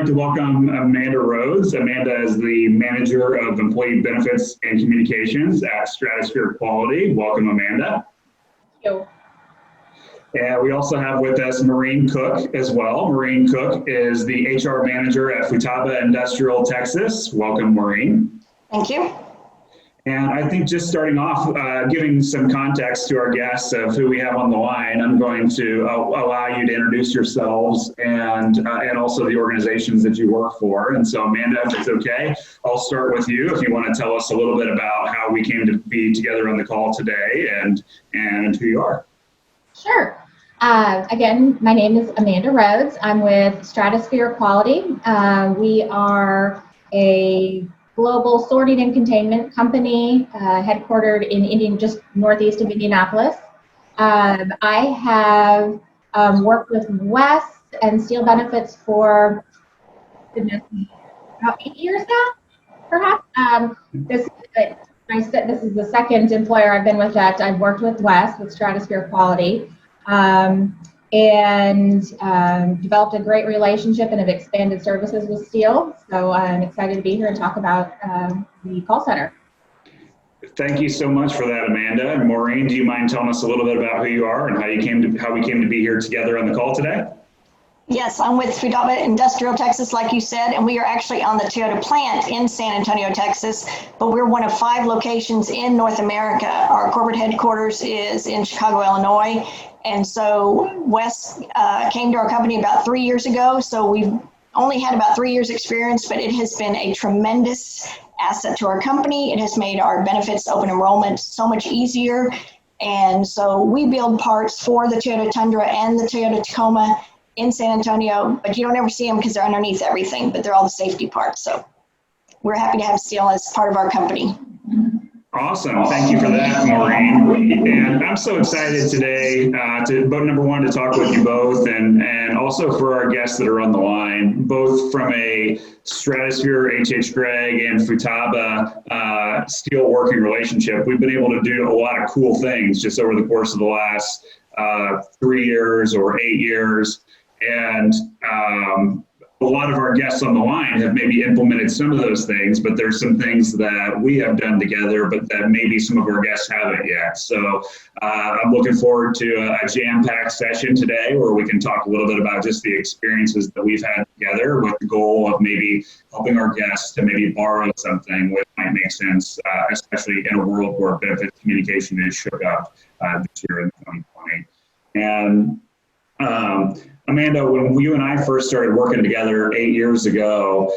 like to welcome Amanda Rhoads. Amanda is the Manager of Employee Benefits and Communications at Stratosphere Quality. Welcome, Amanda. Thank you. And we also have with us Maureen Cook as well. Maureen Cook is the HR Manager at Futaba Industrial, Texas. Welcome, Maureen. Thank you. And I think just starting off, giving some context to our guests of who we have on the line, I'm going to allow you to introduce yourselves and also the organizations that you work for. And so, Amanda, if it's okay, I'll start with you if you want to tell us a little bit about how we came to be together on the call today and who you are. Sure. Again, my name is Amanda Rhoads. I'm with Stratosphere Quality. We are a global sorting and containment company headquartered in just northeast of Indianapolis. I have worked with Wes and Steel Benefits for about 8 years now, perhaps. This is the second employer I've been with that I've worked with Wes with Stratosphere Quality. And developed a great relationship and have expanded services with Steel. So I'm excited to be here and talk about the call center. Thank you so much for that, Amanda. And Maureen, do you mind telling us a little bit about who you are and how we came to be here together on the call today? Yes, I'm with Futaba Industrial, Texas, like you said, and we are actually on the Toyota plant in San Antonio, Texas, but we're one of 5 locations in North America. Our corporate headquarters is in Chicago, Illinois, and so Wes came to our company about 3 years ago, so we've only had about 3 years experience, but it has been a tremendous asset to our company. It has made our benefits open enrollment so much easier, and so we build parts for the Toyota Tundra and the Toyota Tacoma in San Antonio, but you don't ever see them because they're underneath everything, but they're all the safety parts. So we're happy to have Steel as part of our company. Awesome. Thank you for that, Maureen. And I'm so excited today number one, to talk with you both and also for our guests that are on the line, both from a Stratosphere, H.H. Gregg, and Futaba Steel working relationship. We've been able to do a lot of cool things just over the course of the last 3 years or 8 years. And a lot of our guests on the line have maybe implemented some of those things, but there's some things that we have done together, but that maybe some of our guests haven't yet. So I'm looking forward to a jam-packed session today where we can talk a little bit about just the experiences that we've had together with the goal of maybe helping our guests to maybe borrow something which might make sense, especially in a world where benefits communication is shook up this year in 2020. And Amanda, when you and I first started working together 8 years ago,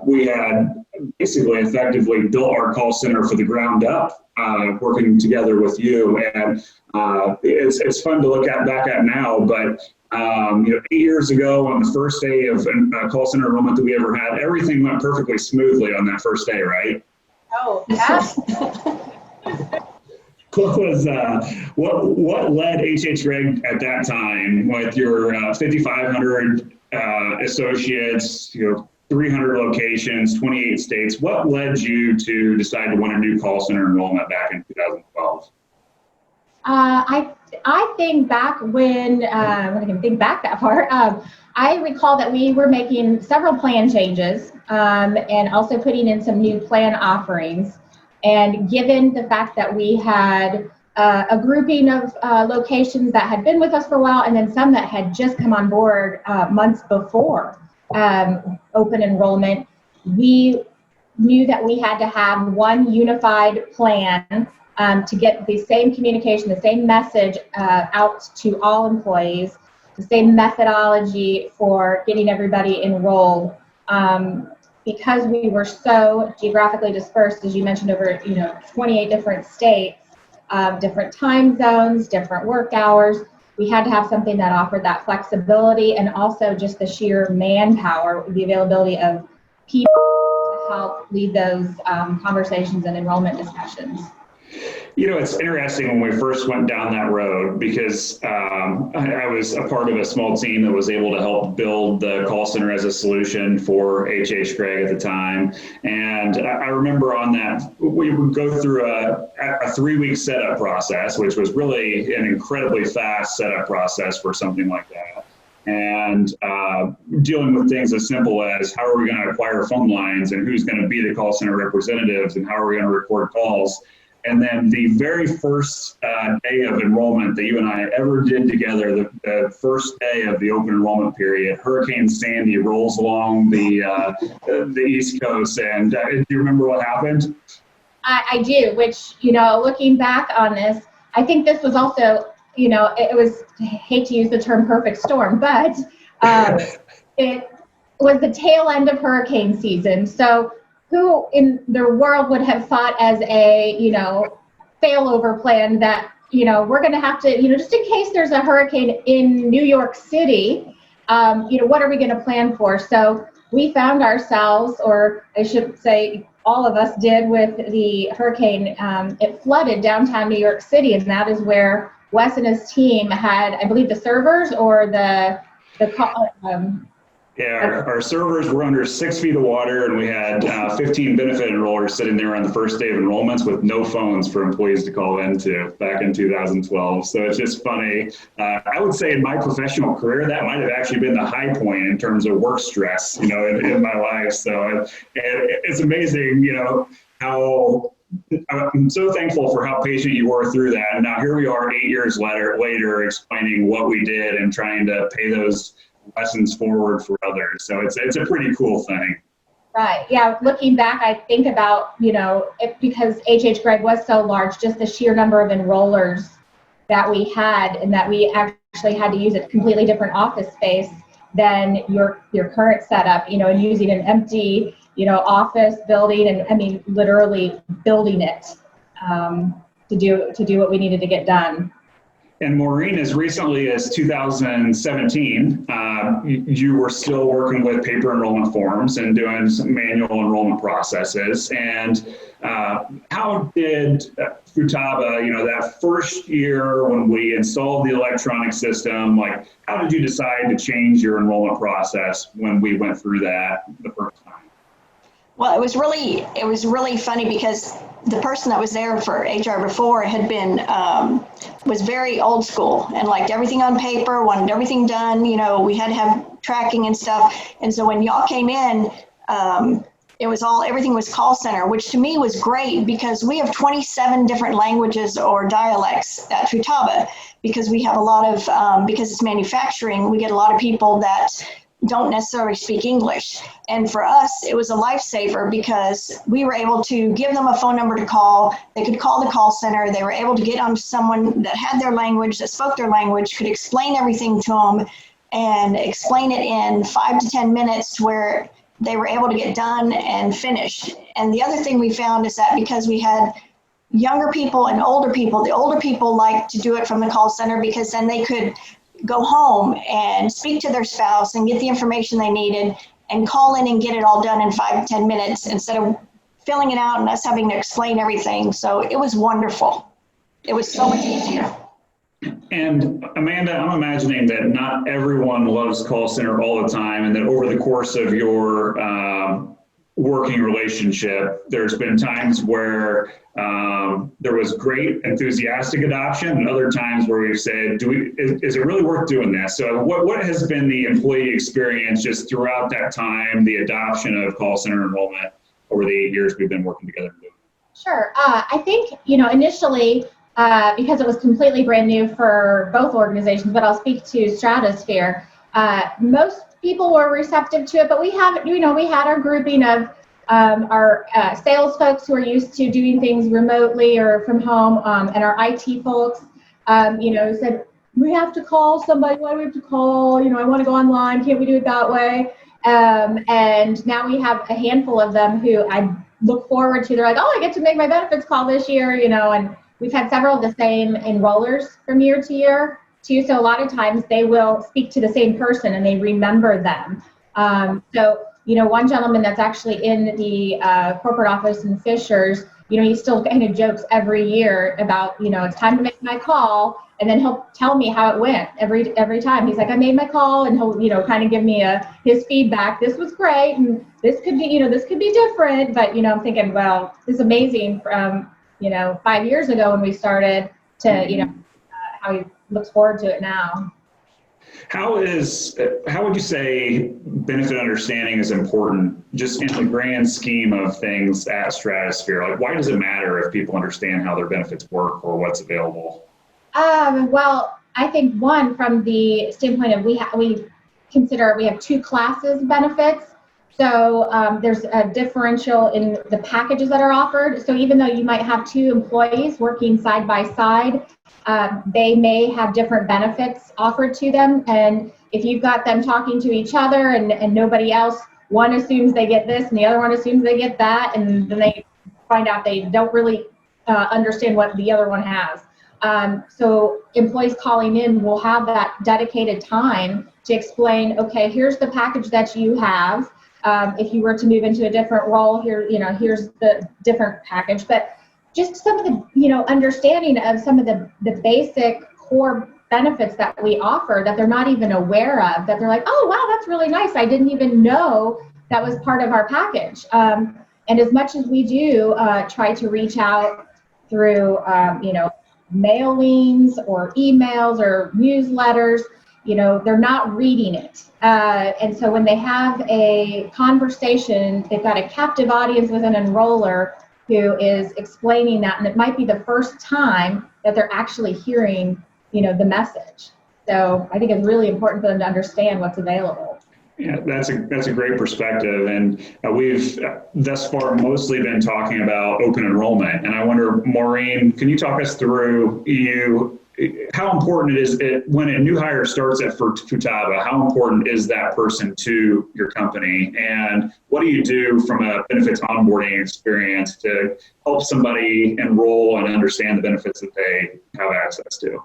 we had basically effectively built our call center for the ground up, working together with you. And it's fun to look back at now, but 8 years ago on the first day of call center enrollment that we ever had, everything went perfectly smoothly on that first day, right? Oh, yeah. What led H.H. Gregg at that time with your 5,500 associates, 300 locations, 28 states? What led you to decide to want to do call center enrollment back in 2012? I think back when I can think back that far. I recall that we were making several plan changes and also putting in some new plan offerings. And given the fact that we had a grouping of locations that had been with us for a while, and then some that had just come on board months before open enrollment, we knew that we had to have one unified plan to get the same communication, the same message out to all employees, the same methodology for getting everybody enrolled. Because we were so geographically dispersed, as you mentioned, over 28 different states, different time zones, different work hours, we had to have something that offered that flexibility and also just the sheer manpower, the availability of people to help lead those conversations and enrollment discussions. It's interesting when we first went down that road because I was a part of a small team that was able to help build the call center as a solution for H.H. Gregg at the time. And I remember on that, we would go through a 3-week setup process, which was really an incredibly fast setup process for something like that. and dealing with things as simple as how are we going to acquire phone lines and who's going to be the call center representatives and how are we going to record calls. And then the very first day of enrollment that you and I ever did together, the first day of the open enrollment period, Hurricane Sandy rolls along the East Coast. And do you remember what happened? I do, which, looking back on this, I think this was also, it was, I hate to use the term perfect storm, but it was the tail end of hurricane season. So who in the world would have thought as a, failover plan that, we're going to have to, just in case there's a hurricane in New York City, what are we going to plan for? So we found ourselves, or I should say all of us did with the hurricane, it flooded downtown New York City, and that is where Wes and his team had, I believe, the servers or our servers were under 6 feet of water, and we had 15 benefit enrollers sitting there on the first day of enrollments with no phones for employees to call into back in 2012. So it's just funny. I would say in my professional career, that might have actually been the high point in terms of work stress, in my life. So it's amazing, how I'm so thankful for how patient you were through that. And now here we are 8 years later explaining what we did and trying to pay those lessons forward for others. So it's a pretty cool thing. Right. Yeah. Looking back, I think about, because H.H. Gregg was so large, just the sheer number of enrollers that we had, and that we actually had to use a completely different office space than your current setup, and using an empty, office building, and literally building it to do what we needed to get done. And Maureen, as recently as 2017, you were still working with paper enrollment forms and doing some manual enrollment processes. And how did Futaba, that first year when we installed the electronic system, how did you decide to change your enrollment process when we went through that the first time? Well, it was really funny because the person that was there for HR before had been, was very old school and liked everything on paper, wanted everything done. We had to have tracking and stuff. And so when y'all came in, everything was call center, which to me was great because we have 27 different languages or dialects at Futaba, because we have a lot of, because it's manufacturing, we get a lot of people that don't necessarily speak English. And for us, it was a lifesaver because we were able to give them a phone number to call. They could call the call center. They were able to get on someone that had their language, that spoke their language, could explain everything to them and explain it in 5 to 10 minutes where they were able to get done and finished. And the other thing we found is that because we had younger people and older people, the older people liked to do it from the call center because then they could go home and speak to their spouse and get the information they needed and call in and get it all done in 5 to 10 minutes instead of filling it out and us having to explain everything. So it was wonderful. It was so much easier. And Amanda, I'm imagining that not everyone loves call center all the time, and that over the course of your working relationship, there's been times where there was great enthusiastic adoption, and other times where we've said, is it really worth doing this? So what has been the employee experience just throughout that time, the adoption of call center enrollment over the 8 years we've been working together? Sure. I think, initially, because it was completely brand new for both organizations, but I'll speak to Stratosphere, most people were receptive to it, but we have, we had our grouping of our sales folks who are used to doing things remotely or from home, and our IT folks, said, we have to call somebody. Why do we have to call? I want to go online. Can't we do it that way? And now we have a handful of them who I look forward to. They're like, oh, I get to make my benefits call this year, and we've had several of the same enrollers from year to year too. So a lot of times they will speak to the same person and they remember them. One gentleman that's actually in the corporate office in Fishers, he still kind of jokes every year about, it's time to make my call. And then he'll tell me how it went every time. He's like, I made my call, and he'll, kind of give me his feedback. This was great, and this could be different. But I'm thinking, well, this is amazing from 5 years ago when we started to how he looks forward to it now. How would you say benefit understanding is important just in the grand scheme of things at Stratosphere? Like, why does it matter if people understand how their benefits work or what's available? Well, I think one, from the standpoint of we have two classes of benefits. So there's a differential in the packages that are offered. So even though you might have two employees working side by side, they may have different benefits offered to them. And if you've got them talking to each other and nobody else, one assumes they get this and the other one assumes they get that, and then they find out they don't really understand what the other one has. So employees calling in will have that dedicated time to explain, okay, here's the package that you have. If you were to move into a different role, here's the different package. But just some of the, understanding of some of the basic core benefits that we offer that they're not even aware of, that they're like, oh, wow, that's really nice. I didn't even know that was part of our package. And as much as we do try to reach out through, mailings or emails or newsletters, they're not reading it. And so when they have a conversation, they've got a captive audience with an enroller who is explaining that, and it might be the first time that they're actually hearing, the message. So I think it's really important for them to understand what's available. Yeah, that's a great perspective, and we've thus far mostly been talking about open enrollment. And I wonder, Maureen, can you talk us through how important it is when a new hire starts at Futaba? How important is that person to your company, and what do you do from a benefits onboarding experience to help somebody enroll and understand the benefits that they have access to?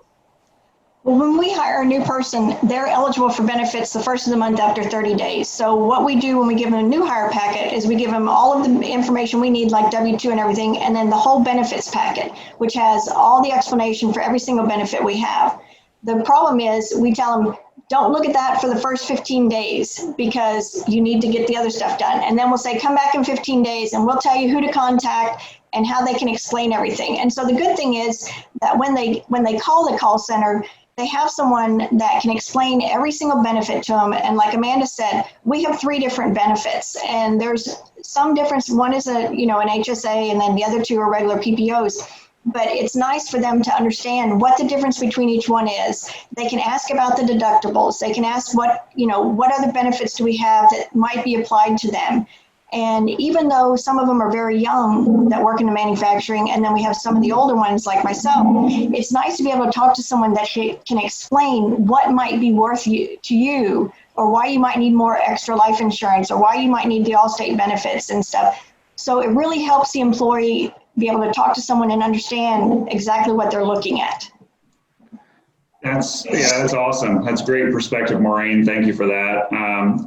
Well, when we hire a new person, they're eligible for benefits the first of the month after 30 days. So what we do when we give them a new hire packet is we give them all of the information we need, like W-2 and everything, and then the whole benefits packet, which has all the explanation for every single benefit we have. The problem is we tell them, don't look at that for the first 15 days because you need to get the other stuff done. And then we'll say, come back in 15 days and we'll tell you who to contact and how they can explain everything. And so the good thing is that when they call the call center, they have someone that can explain every single benefit to them. And like Amanda said, we have 3 different benefits, and there's some difference. One is an HSA, and then the other 2 are regular PPOs. But it's nice for them to understand what the difference between each one is. They can ask about the deductibles. They can ask what other benefits do we have that might be applied to them. And even though some of them are very young that work in the manufacturing, and then we have some of the older ones like myself, it's nice to be able to talk to someone that can explain what might be worth to you, or why you might need more extra life insurance, or why you might need the Allstate benefits and stuff. So it really helps the employee be able to talk to someone and understand exactly what they're looking at. That's awesome. That's great perspective, Maureen. Thank you for that.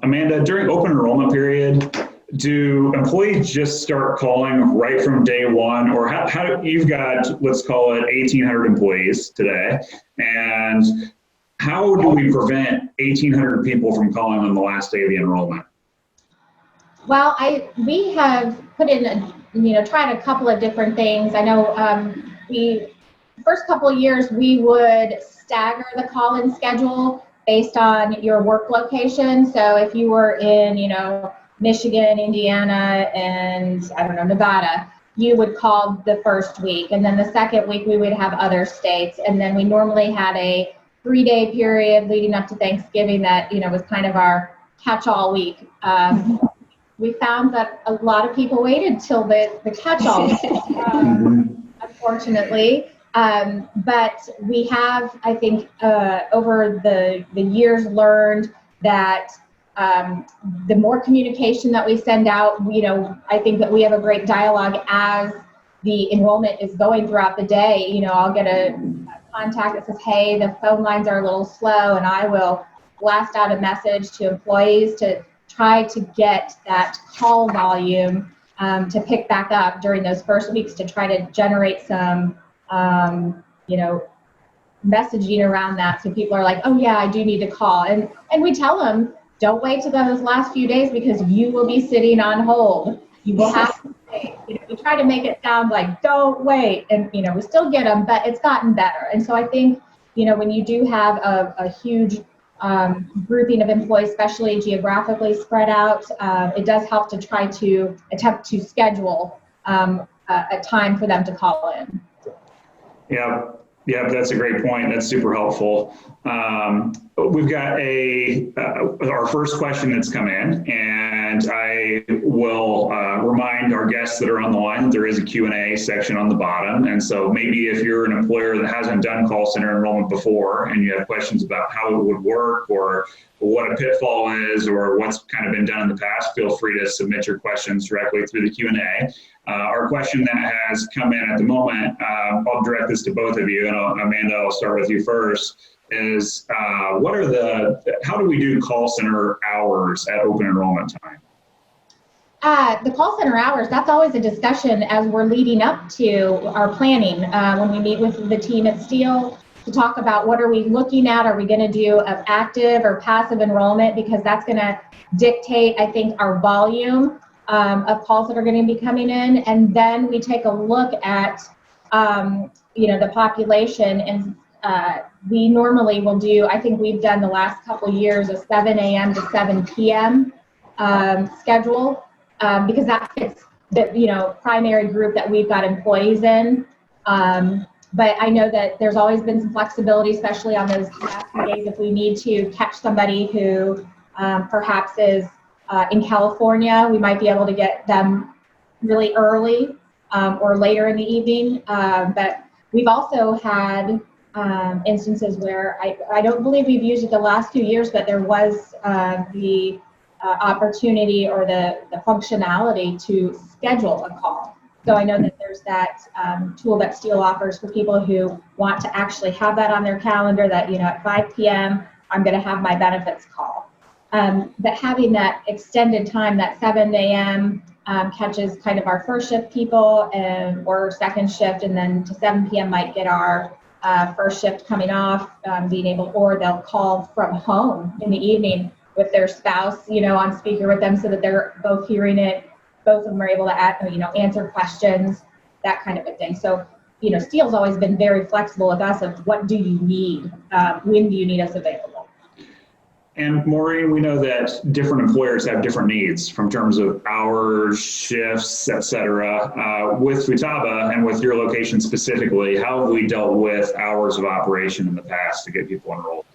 Amanda, during open enrollment period, do employees just start calling right from day one, or how you've got, let's call it 1,800 employees today, and how do we prevent 1,800 people from calling on the last day of the enrollment? Well, we have put in, tried a couple of different things. I know the first couple of years we would stagger the call-in schedule based on your work location. So if you were in, Michigan, Indiana, and Nevada, you would call the first week. And then the second week we would have other states. And then we normally had a 3-day period leading up to Thanksgiving that, was kind of our catch-all week. We found that a lot of people waited till the catch-all week, unfortunately. But we have, I think, over the years learned that the more communication that we send out, I think that we have a great dialogue as the enrollment is going throughout the day. I'll get a contact that says, hey, the phone lines are a little slow, and I will blast out a message to employees to try to get that call volume to pick back up during those first weeks to try to generate some, messaging around that. So people are like, oh yeah, I do need to call. And we tell them, don't wait till those last few days because you will be sitting on hold. You will have to wait. We try to make it sound like don't wait, and we still get them, but it's gotten better. And so I think when you do have a huge grouping of employees, especially geographically spread out, it does help to try to attempt to schedule a time for them to call in. Yeah, that's a great point. That's super helpful. We've got our first question that's come in, and I will remind our guests that are on the line that there is a Q&A section on the bottom. And so maybe if you're an employer that hasn't done call center enrollment before and you have questions about how it would work or what a pitfall is or what's kind of been done in the past, feel free to submit your questions directly through the Q&A. Our question that has come in at the moment, I'll direct this to both of you, and Amanda, I'll start with you first, is how do we do call center hours at open enrollment time? The call center hours, that's always a discussion as we're leading up to our planning. When we meet with the team at Steel to talk about what are we looking at, are we going to do of active or passive enrollment, because that's going to dictate, I think, our volume of calls that are going to be coming in. And then we take a look at, the population, and we normally will do, I think we've done the last couple of years, a 7 a.m. to 7 p.m. Schedule, because that fits the, primary group that we've got employees in. But I know that there's always been some flexibility, especially on those last few days, if we need to catch somebody who perhaps is in California, we might be able to get them really early or later in the evening. But we've also had instances where I don't believe we've used it the last few years, but there was the opportunity or the functionality to schedule a call. So I know that there's that tool that Steel offers for people who want to actually have that on their calendar that, at 5 p.m., I'm going to have my benefits call. But having that extended time, that 7 a.m. Catches kind of our first shift people or second shift, and then to 7 p.m. might get our first shift coming off, or they'll call from home in the evening with their spouse, on speaker with them so that they're both hearing it. Both of them are able to answer questions, that kind of a thing. So, Steel's always been very flexible with us of what do you need, when do you need us available. And Maureen, we know that different employers have different needs from terms of hours, shifts, et cetera. With Futaba and with your location specifically, how have we dealt with hours of operation in the past to get people enrolled?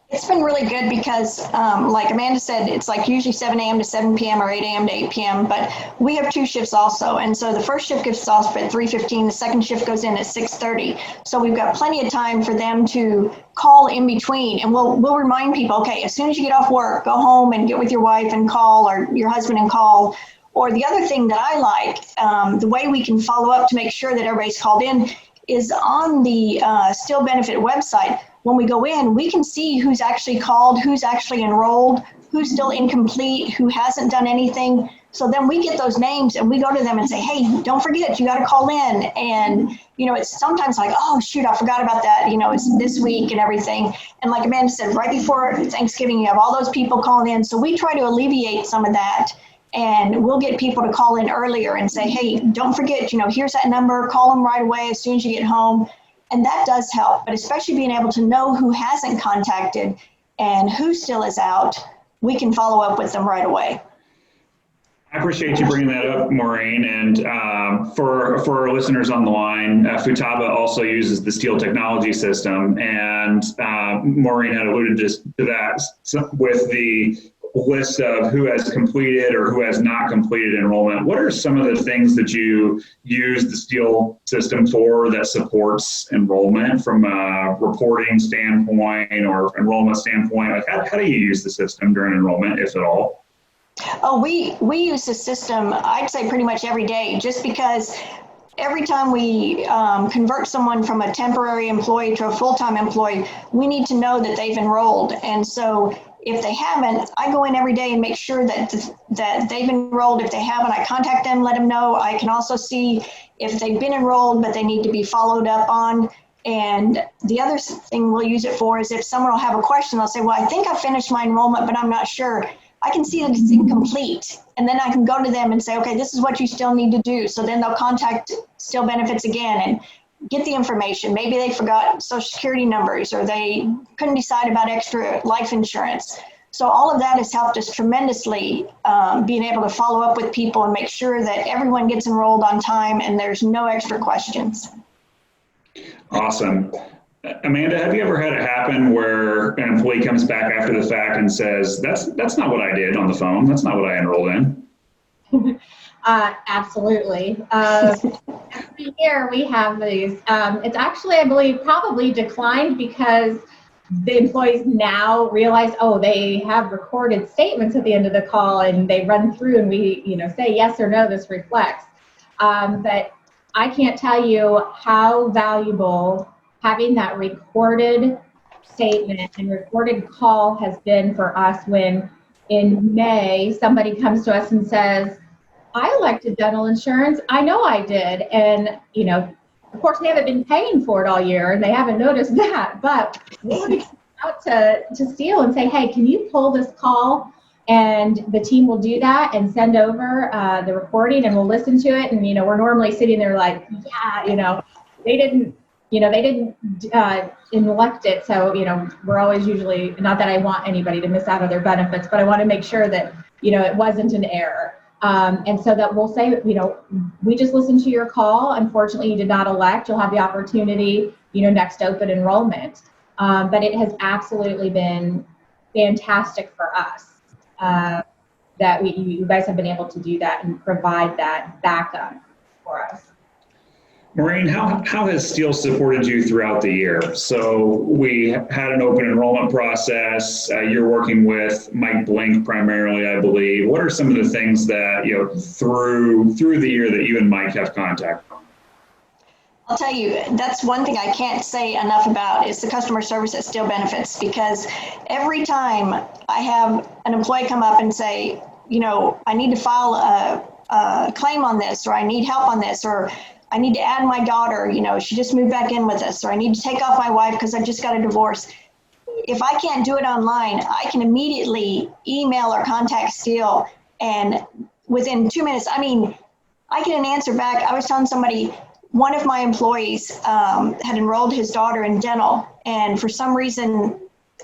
It's been really good because, like Amanda said, it's like usually 7 a.m. to 7 p.m. or 8 a.m. to 8 p.m., but we have two shifts also. And so the first shift gets off at 3:15, the second shift goes in at 6:30. So we've got plenty of time for them to call in between. And we'll remind people, okay, as soon as you get off work, go home and get with your wife and call, or your husband and call. Or the other thing that I like, the way we can follow up to make sure that everybody's called in is on the Steel Benefit website. When we go in, we can see who's actually called, who's actually enrolled, who's still incomplete, who hasn't done anything. So then we get those names and we go to them and say, hey, don't forget, you got to call in. And, it's sometimes like, oh, shoot, I forgot about that. It's this week and everything. And like Amanda said, right before Thanksgiving, you have all those people calling in. So we try to alleviate some of that. And we'll get people to call in earlier and say, hey, don't forget, here's that number, call them right away as soon as you get home. And that does help, but especially being able to know who hasn't contacted and who still is out, we can follow up with them right away. I appreciate you bringing that up, Maureen. And for our listeners on the line, Futaba also uses the Steel technology system. And Maureen had alluded to that with the list of who has completed or who has not completed enrollment. What are some of the things that you use the Steel system for that supports enrollment from a reporting standpoint or enrollment standpoint? Like how do you use the system during enrollment, if at all? Oh, we use the system, I'd say pretty much every day, just because every time we convert someone from a temporary employee to a full-time employee, we need to know that they've enrolled. And so if they haven't, I go in every day and make sure that they've enrolled. If they haven't, I contact them, let them know. I can also see if they've been enrolled, but they need to be followed up on. And the other thing we'll use it for is if someone will have a question, they'll say, well, I think I finished my enrollment, but I'm not sure. I can see that it's incomplete. And then I can go to them and say, okay, this is what you still need to do. So then they'll contact Steel Benefits again. And get the information. Maybe they forgot social security numbers, or they couldn't decide about extra life insurance. So all of that has helped us tremendously, being able to follow up with people and make sure that everyone gets enrolled on time and there's no extra questions. Awesome. Amanda, have you ever had it happen where an employee comes back after the fact and says, that's not what I did on the phone. That's not what I enrolled in? Absolutely. Every year we have these. It's actually, I believe, probably declined because the employees now realize, oh, they have recorded statements at the end of the call, and they run through and we, say yes or no, this reflects. But I can't tell you how valuable having that recorded statement and recorded call has been for us when in May somebody comes to us and says, I elected dental insurance. I know I did. And, of course, they haven't been paying for it all year and they haven't noticed that. But we'll reach out to Steele and say, hey, can you pull this call? And the team will do that and send over the recording, and we'll listen to it. And, we're normally sitting there like, yeah, they didn't elect it. So, we're always usually, not that I want anybody to miss out on their benefits, but I want to make sure that, it wasn't an error. And so that we'll say, we just listened to your call. Unfortunately, you did not elect. You'll have the opportunity, next open enrollment. But it has absolutely been fantastic for us that you guys have been able to do that and provide that backup for us. Maureen, how has Steele supported you throughout the year? So we had an open enrollment process. You're working with Mike Blink primarily, I believe. What are some of the things that, through the year that you and Mike have contact on? I'll tell you, that's one thing I can't say enough about is the customer service at Steele Benefits, because every time I have an employee come up and say, I need to file a claim on this, or I need help on this, or I need to add my daughter, she just moved back in with us, or I need to take off my wife because I just got a divorce. If I can't do it online, I can immediately email or contact Steele, and within 2 minutes, I get an answer back. I was telling somebody, one of my employees had enrolled his daughter in dental, and for some reason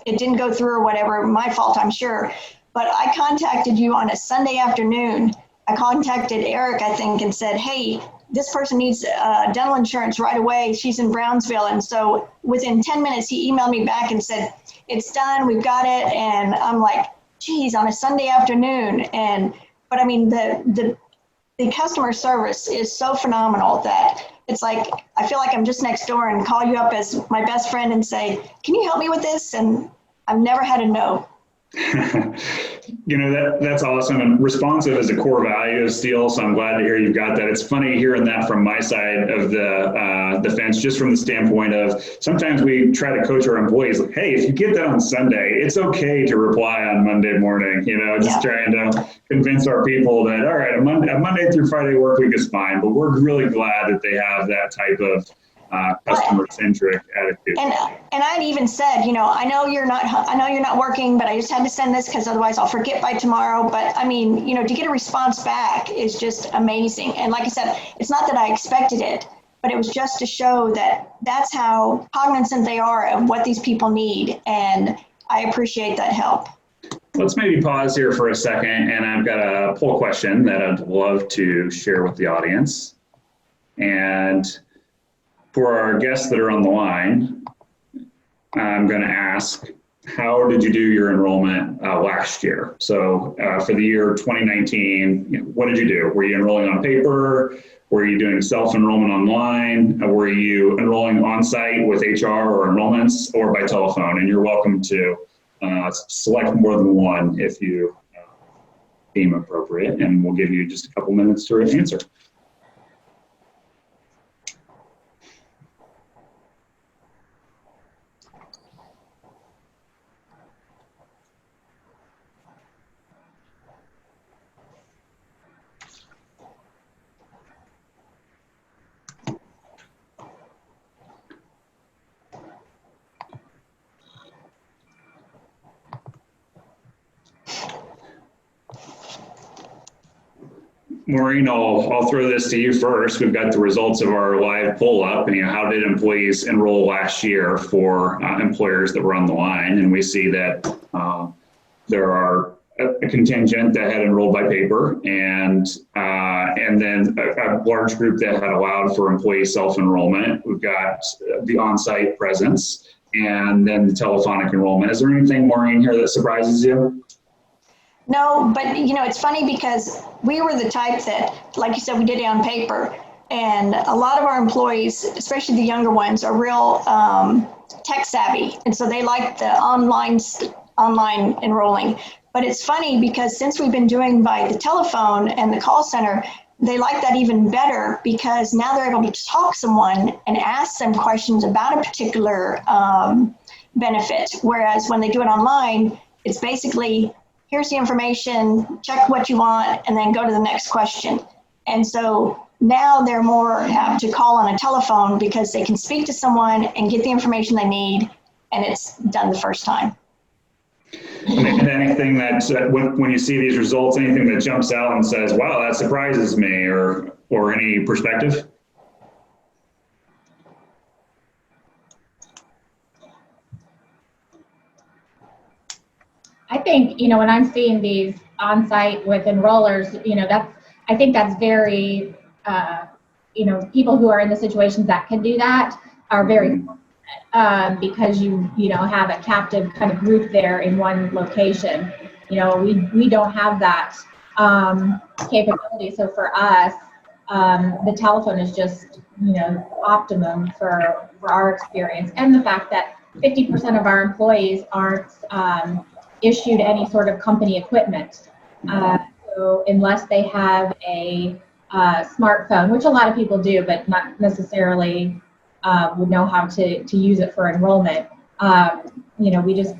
it didn't go through or whatever, my fault, I'm sure. But I contacted you on a Sunday afternoon. I contacted Eric, I think, and said, hey, this person needs dental insurance right away. She's in Brownsville. And so within 10 minutes, he emailed me back and said, it's done, we've got it. And I'm like, geez, on a Sunday afternoon. But the customer service is so phenomenal that it's like, I feel like I'm just next door and call you up as my best friend and say, can you help me with this? And I've never had a no. That's awesome. And responsive is a core value of Steele, so I'm glad to hear you've got that. It's funny hearing that from my side of the fence, just from the standpoint of sometimes we try to coach our employees like, hey, if you get that on Sunday, it's okay to reply on Monday morning, trying to convince our people that, all right, a Monday through Friday work week is fine, but we're really glad that they have that type of customer-centric attitude. And I'd even said, I know you're not working, but I just had to send this because otherwise I'll forget by tomorrow. But to get a response back is just amazing. And like I said, it's not that I expected it, but it was just to show that that's how cognizant they are of what these people need. And I appreciate that help. Let's maybe pause here for a second, and I've got a poll question that I'd love to share with the audience. And for our guests that are on the line, I'm going to ask, how did you do your enrollment last year? So for the year 2019, what did you do? Were you enrolling on paper? Were you doing self-enrollment online? Were you enrolling on-site with HR or enrollments, or by telephone? And you're welcome to select more than one if you deem appropriate, and we'll give you just a couple minutes to answer. Maureen, I'll throw this to you first. We've got the results of our live poll up, and how did employees enroll last year for employers that were on the line? And we see that there are a contingent that had enrolled by paper, and then a large group that had allowed for employee self-enrollment. We've got the on-site presence, and then the telephonic enrollment. Is there anything, Maureen, here that surprises you? No, but it's funny because we were the type that, like you said, we did it on paper. And a lot of our employees, especially the younger ones, are real tech savvy. And so they like the online enrolling. But it's funny because since we've been doing by the telephone and the call center, they like that even better because now they're able to talk to someone and ask them questions about a particular benefit. Whereas when they do it online, it's basically, here's the information, check what you want, and then go to the next question. And so now they're more apt to call on a telephone because they can speak to someone and get the information they need, and it's done the first time. And anything that, when you see these results, anything that jumps out and says, wow, that surprises me, or any perspective? I think, when I'm seeing these on-site with enrollers, I think that's very, people who are in the situations that can do that are very fortunate, because you have a captive kind of group there in one location. We don't have that capability. So for us, the telephone is just, optimum for our experience. And the fact that 50% of our employees aren't issued any sort of company equipment. So unless they have a smartphone, which a lot of people do, but not necessarily would know how to use it for enrollment, we just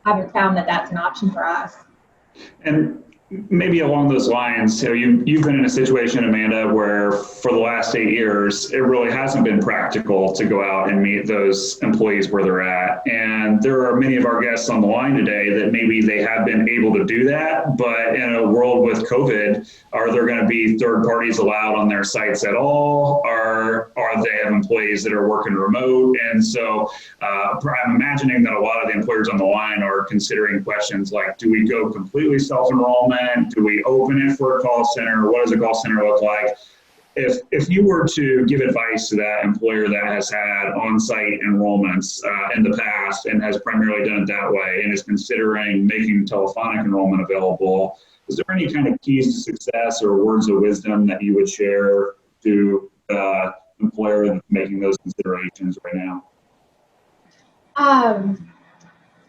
haven't found that that's an option for us. And maybe along those lines, you've been in a situation, Amanda, where for the last 8 years, it really hasn't been practical to go out and meet those employees where they're at. And there are many of our guests on the line today that maybe they have been able to do that, but in a world with COVID, are there going to be third parties allowed on their sites at all? Or are they have employees that are working remote? And so I'm imagining that a lot of the employers on the line are considering questions like, do we go completely self-enrollment? Do we open it for a call center? What does a call center look like? If you were to give advice to that employer that has had on-site enrollments in the past and has primarily done it that way and is considering making telephonic enrollment available, is there any kind of keys to success or words of wisdom that you would share to the employer that's making those considerations right now?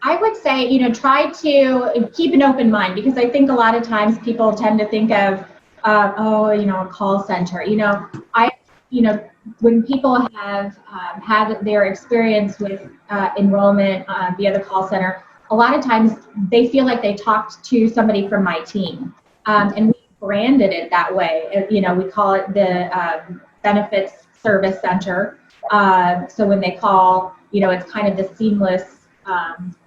I would say, try to keep an open mind, because I think a lot of times people tend to think of, a call center. When people have had their experience with enrollment via the call center, a lot of times they feel like they talked to somebody from my team, and we branded it that way. We call it the Benefits Service Center. So when they call, it's kind of the seamless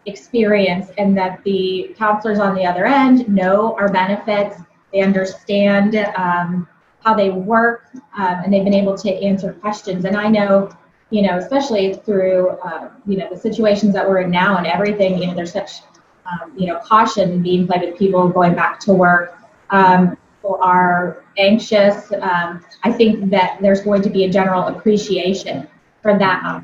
experience, and that the counselors on the other end know our benefits, they understand how they work, and they've been able to answer questions. And I know, especially through, the situations that we're in now and everything, there's such, caution being played with people going back to work. People are anxious. I think that there's going to be a general appreciation for that.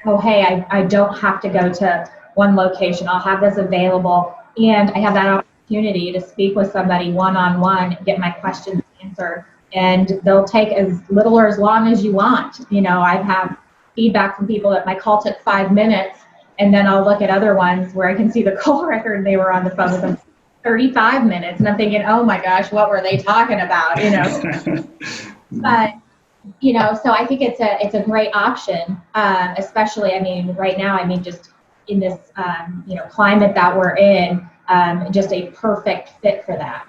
Oh, hey, I don't have to go to one location. I'll have this available, and I have that opportunity to speak with somebody one-on-one, get my questions answered, and they'll take as little or as long as you want. I've had feedback from people that my call took 5 minutes, and then I'll look at other ones where I can see the call record and they were on the phone with them 35 minutes, and I'm thinking, oh my gosh, what were they talking about? But so I think it's a great option, especially, right now, just in this, climate that we're in, just a perfect fit for that.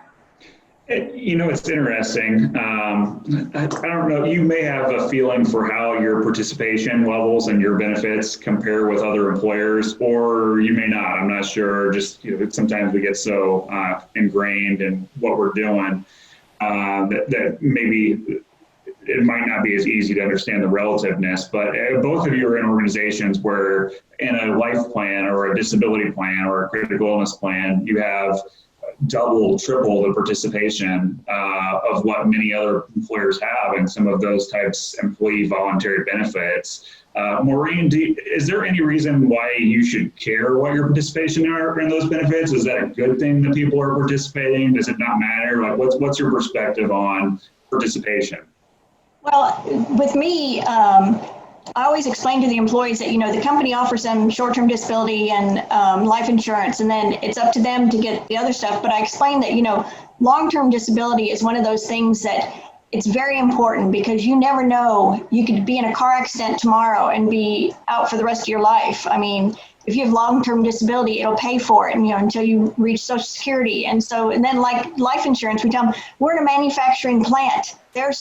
It's interesting. I don't know, you may have a feeling for how your participation levels and your benefits compare with other employers, or you may not. I'm not sure. Just, sometimes we get so ingrained in what we're doing. that maybe it might not be as easy to understand the relativeness, but both of you are in organizations where in a life plan or a disability plan or a critical illness plan, you have double, triple the participation of what many other employers have in some of those types employee voluntary benefits. Maureen, is there any reason why you should care what your participation are in those benefits? Is that a good thing that people are participating? Does it not matter? Like, what's your perspective on participation? Well, with me, I always explain to the employees that, the company offers them short-term disability and life insurance, and then it's up to them to get the other stuff. But I explain that, long-term disability is one of those things that it's very important because you never know. You could be in a car accident tomorrow and be out for the rest of your life. I mean, if you have long-term disability, it'll pay for it, and, until you reach Social Security. And then like life insurance, we tell them, we're in a manufacturing plant. We have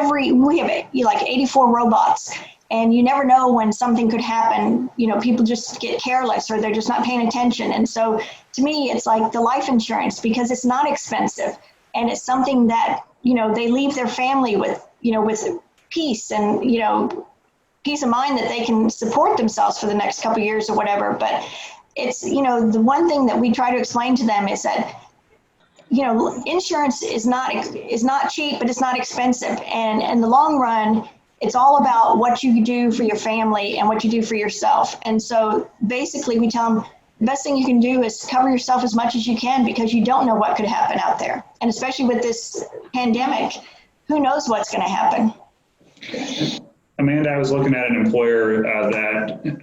like 84 robots, and you never know when something could happen. People just get careless or they're just not paying attention. And so to me, it's like the life insurance because it's not expensive and it's something that, they leave their family with, with peace and, peace of mind that they can support themselves for the next couple of years or whatever. But it's, the one thing that we try to explain to them is that, insurance is not cheap, but it's not expensive. And in the long run, it's all about what you do for your family and what you do for yourself. And so basically we tell them the best thing you can do is cover yourself as much as you can because you don't know what could happen out there. And especially with this pandemic, who knows what's going to happen. Amanda, I was looking at an employer that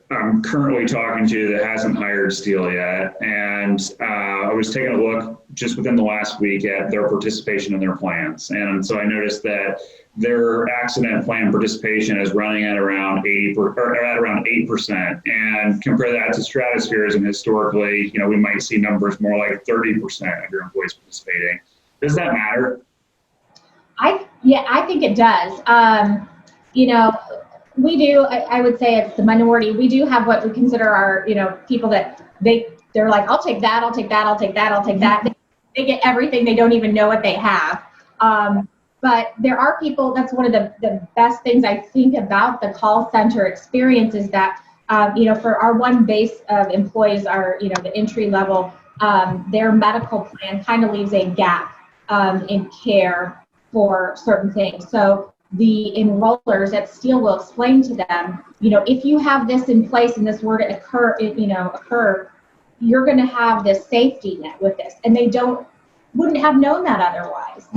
I'm currently talking to that hasn't hired Steel yet. And I was taking a look just within the last week at their participation in their plans. And so I noticed that their accident plan participation is running at around 8%. And compare that to Stratosphere's, and historically, we might see numbers more like 30% of your employees participating. Does that matter? I think it does. We do, I would say it's the minority. We do have what we consider our, people that they're like, I'll take that, I'll take that, I'll take that, I'll take that. They get everything. They don't even know what they have. But there are people, that's one of the best things I think about the call center experience is that, for our one base of employees, our, the entry level, their medical plan kind of leaves a gap in care for certain things. So the enrollers at Steel will explain to them, if you have this in place and this were to occur, you're going to have this safety net with this, and they wouldn't have known that otherwise.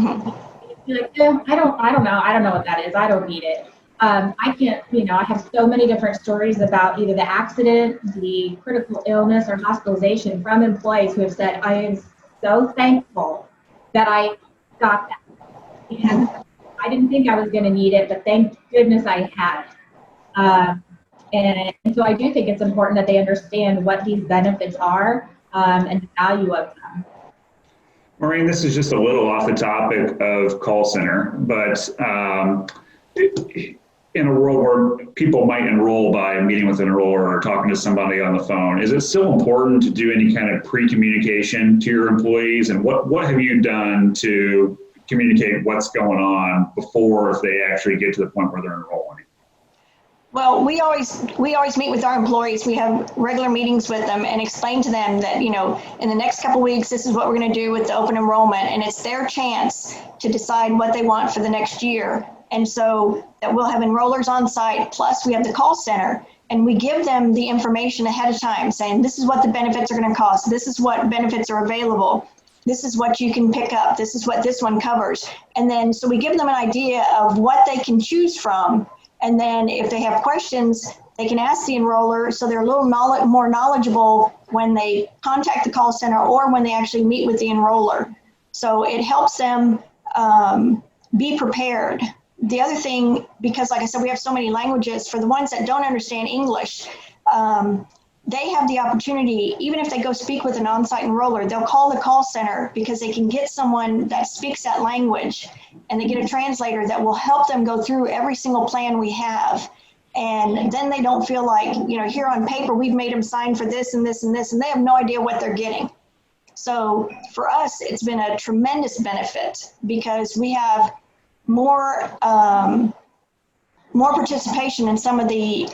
You're like, I don't know what that is. I don't need it. I can't, I have so many different stories about either the accident, the critical illness, or hospitalization from employees who have said, I am so thankful that I got that. And I didn't think I was going to need it, but thank goodness I had it. And so I do think it's important that they understand what these benefits are and the value of them. Maureen, this is just a little off the topic of call center, but in a world where people might enroll by meeting with an enroller or talking to somebody on the phone, is it still important to do any kind of pre-communication to your employees? And what have you done to communicate what's going on before if they actually get to the point where they're enrolling? Well, we always meet with our employees. We have regular meetings with them and explain to them that, in the next couple of weeks, this is what we're going to do with the open enrollment. And it's their chance to decide what they want for the next year. And so that we'll have enrollers on site, plus we have the call center, and we give them the information ahead of time saying, this is what the benefits are going to cost. This is what benefits are available. This is what you can pick up. This is what this one covers. And then, so we give them an idea of what they can choose from. And then if they have questions, they can ask the enroller, so they're a little more knowledgeable when they contact the call center or when they actually meet with the enroller. So it helps them be prepared. The other thing, because like I said, we have so many languages, for the ones that don't understand English, they have the opportunity, even if they go speak with an on-site enroller, they'll call the call center because they can get someone that speaks that language, and they get a translator that will help them go through every single plan we have. And then they don't feel like, here on paper, we've made them sign for this and this and this, and they have no idea what they're getting. So for us, it's been a tremendous benefit because we have more participation in some of the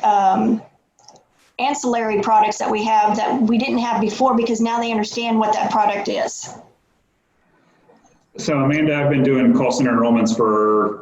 ancillary products that we have that we didn't have before, because now they understand what that product is. So Amanda, I've been doing call center enrollments for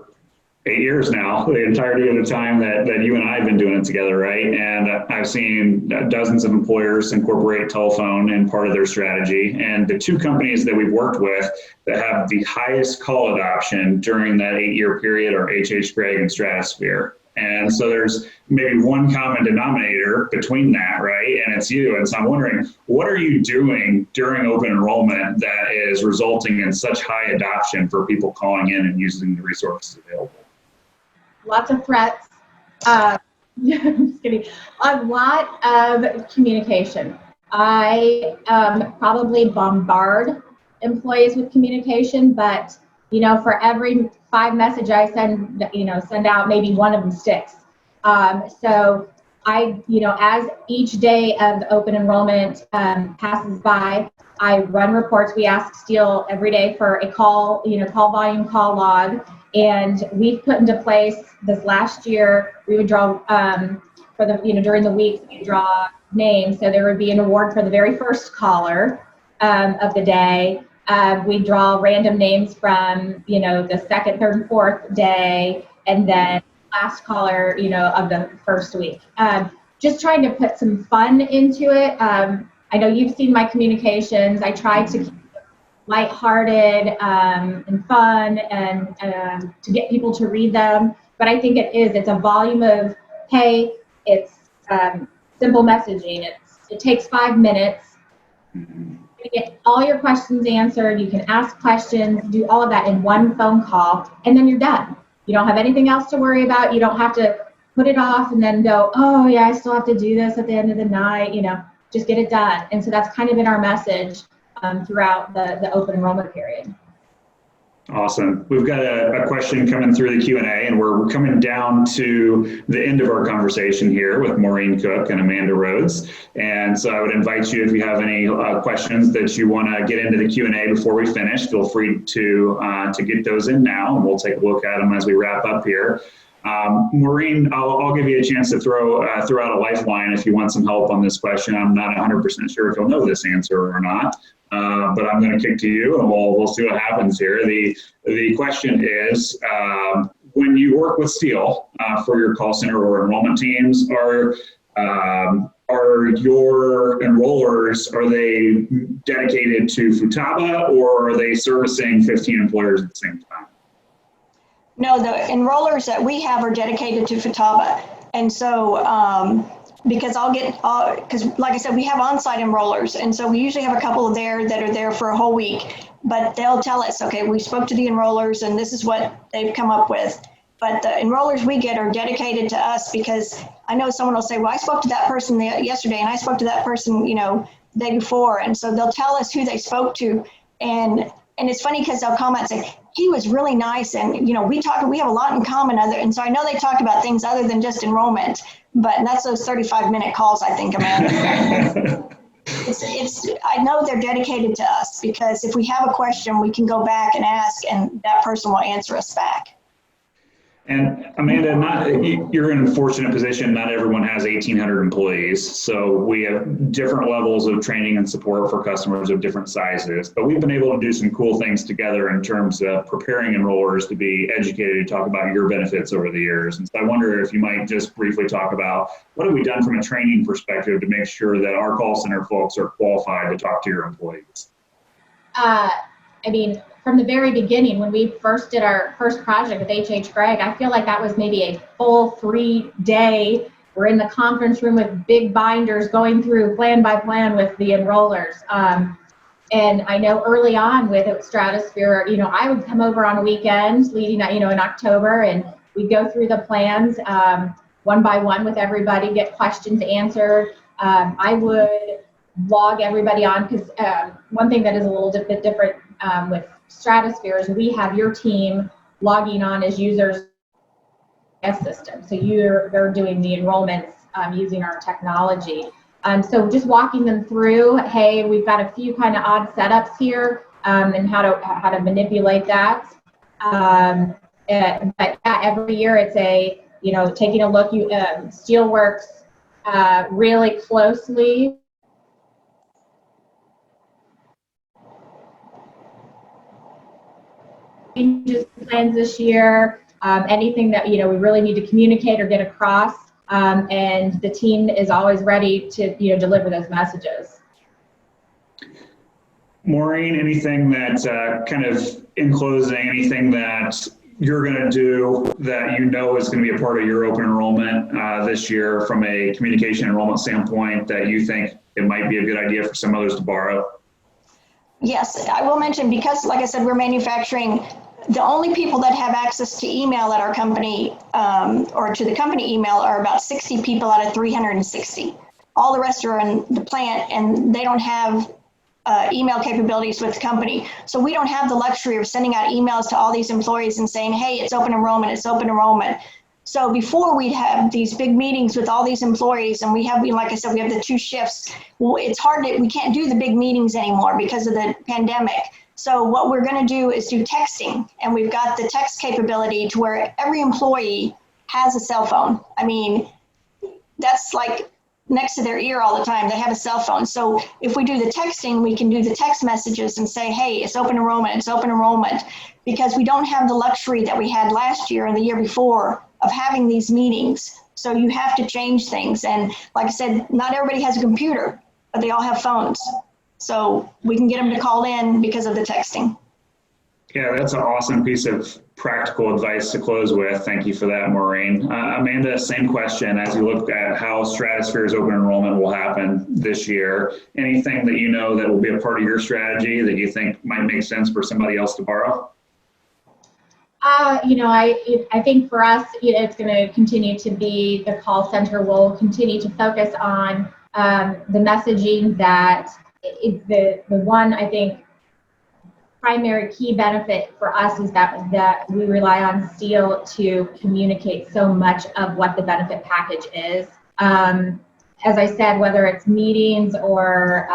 8 years now, the entirety of the time that you and I have been doing it together, right? And I've seen dozens of employers incorporate telephone in part of their strategy. And the two companies that we've worked with that have the highest call adoption during that 8-year period are H.H. Gregg and Stratosphere. And so there's maybe one common denominator between that, right? And it's you. And so I'm wondering, what are you doing during open enrollment that is resulting in such high adoption for people calling in and using the resources available? Lots of threats. I'm just kidding. A lot of communication. I probably bombard employees with communication, but for every 5 messages I send out, maybe one of them sticks. So I, as each day of open enrollment passes by, I run reports. We ask Steele every day for a call, call volume, call log. And we've put into place this last year, we would draw for the, during the week, we draw names. So there would be an award for the very first caller of the day. We draw random names from, the second, third, and fourth day, and then last caller, of the first week. Just trying to put some fun into it. I know you've seen my communications. I try to keep lighthearted and fun, and to get people to read them. But I think it's a volume of, hey, it's simple messaging. It takes 5 minutes. You get all your questions answered. You can ask questions, do all of that in one phone call, and then you're done. You don't have anything else to worry about. You don't have to put it off and then go, oh yeah, I still have to do this at the end of the night. Just get it done. And so that's kind of been our message throughout the open enrollment period. Awesome. We've got a question coming through the Q&A, and we're coming down to the end of our conversation here with Maureen Cook and Amanda Rhoads. And so I would invite you, if you have any questions that you want to get into the Q&A before we finish, feel free to get those in now, and we'll take a look at them as we wrap up here. Maureen, I'll give you a chance to throw out a lifeline if you want some help on this question. I'm not 100% sure if you'll know this answer or not. But I'm going to kick to you, and we'll see what happens here. The question is, when you work with Steele for your call center or enrollment teams, are your enrollers, are they dedicated to Futaba, or are they servicing 15 employers at the same time? No, the enrollers that we have are dedicated to Futaba. And so, because like I said, we have on-site enrollers. And so we usually have a couple there that are there for a whole week, but they'll tell us, okay, we spoke to the enrollers and this is what they've come up with. But the enrollers we get are dedicated to us, because I know someone will say, well, I spoke to that person yesterday and I spoke to that person, the day before. And so they'll tell us who they spoke to. And it's funny because they'll comment and say, he was really nice. And, we have a lot in common. And so I know they talked about things other than just enrollment, but that's those 35-minute calls, I think, Amanda. I know they're dedicated to us, because if we have a question, we can go back and ask, and that person will answer us back. And Amanda, you're in a fortunate position. Not everyone has 1,800 employees. So we have different levels of training and support for customers of different sizes. But we've been able to do some cool things together in terms of preparing enrollers to be educated to talk about your benefits over the years. And so I wonder if you might just briefly talk about what have we done from a training perspective to make sure that our call center folks are qualified to talk to your employees. From the very beginning, when we first did our first project with H.H. Gregg, I feel like that was maybe a full 3-day. We're in the conference room with big binders going through plan by plan with the enrollers. And I know early on with Stratosphere, I would come over on weekends leading, in October, and we'd go through the plans one by one with everybody, get questions answered. I would log everybody on, because one thing that is a little bit different with Stratosphere is we have your team logging on as users system. So they're doing the enrollments using our technology. So just walking them through, hey, we've got a few kind of odd setups here, and how to manipulate that. But yeah, every year it's taking a look. Steel works really closely. Changes plans this year, anything that we really need to communicate or get across, and the team is always ready to deliver those messages. Maureen, anything that kind of in closing, anything that you're going to do that is going to be a part of your open enrollment this year from a communication enrollment standpoint that you think it might be a good idea for some others to borrow? Yes, I will mention, because like I said, we're manufacturing, the only people that have access to email at our company or to the company email are about 60 people out of 360. All the rest are in the plant, and they don't have email capabilities with the company. So we don't have the luxury of sending out emails to all these employees and saying, hey, it's open enrollment, it's open enrollment. So before we'd have these big meetings with all these employees, and like I said, we have the 2 shifts. It's hard we can't do the big meetings anymore because of the pandemic. So what we're going to do is do texting, and we've got the text capability to where every employee has a cell phone. I mean, that's like next to their ear all the time. They have a cell phone. So if we do the texting, we can do the text messages and say, hey, it's open enrollment, it's open enrollment, because we don't have the luxury that we had last year and the year before of having these meetings. So you have to change things. And like I said, not everybody has a computer, but they all have phones. So we can get them to call in because of the texting. Yeah, that's an awesome piece of practical advice to close with. Thank you for that, Maureen. Amanda, same question. As you look at how Stratosphere's open enrollment will happen this year, anything that that will be a part of your strategy that you think might make sense for somebody else to borrow? I think for us, it's going to continue to be the call center will continue to focus on the messaging that the one, I think, primary key benefit for us is that we rely on Steel to communicate so much of what the benefit package is. As I said, whether it's meetings or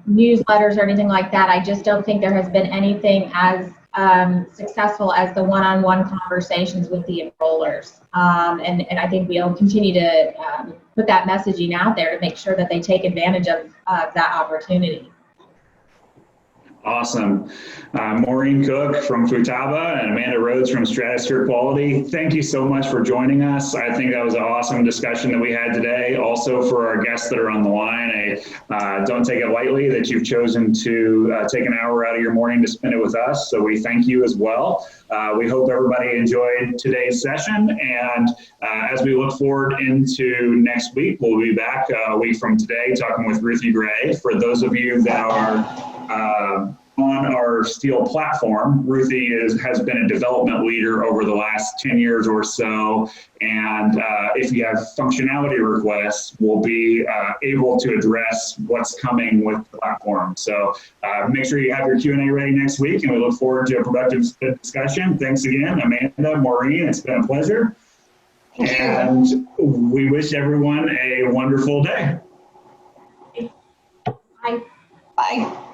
newsletters or anything like that, I just don't think there has been anything as successful as the one-on-one conversations with the enrollers. And I think we'll continue to put that messaging out there to make sure that they take advantage of that opportunity. Awesome. Maureen Cook from Futaba and Amanda Rhoads from Stratosphere Quality, thank you so much for joining us. I think that was an awesome discussion that we had today. Also, for our guests that are on the line, don't take it lightly that you've chosen to take an hour out of your morning to spend it with us. So we thank you as well. We hope everybody enjoyed today's session. And as we look forward into next week, we'll be back a week from today talking with Ruthie Gray. For those of you that are on our Steel platform, Ruthie has been a development leader over the last 10 years or so. And if you have functionality requests, we'll be able to address what's coming with the platform. So make sure you have your Q&A ready next week, and we look forward to a productive discussion. Thanks again, Amanda, Maureen, it's been a pleasure. And we wish everyone a wonderful day. Bye. Bye.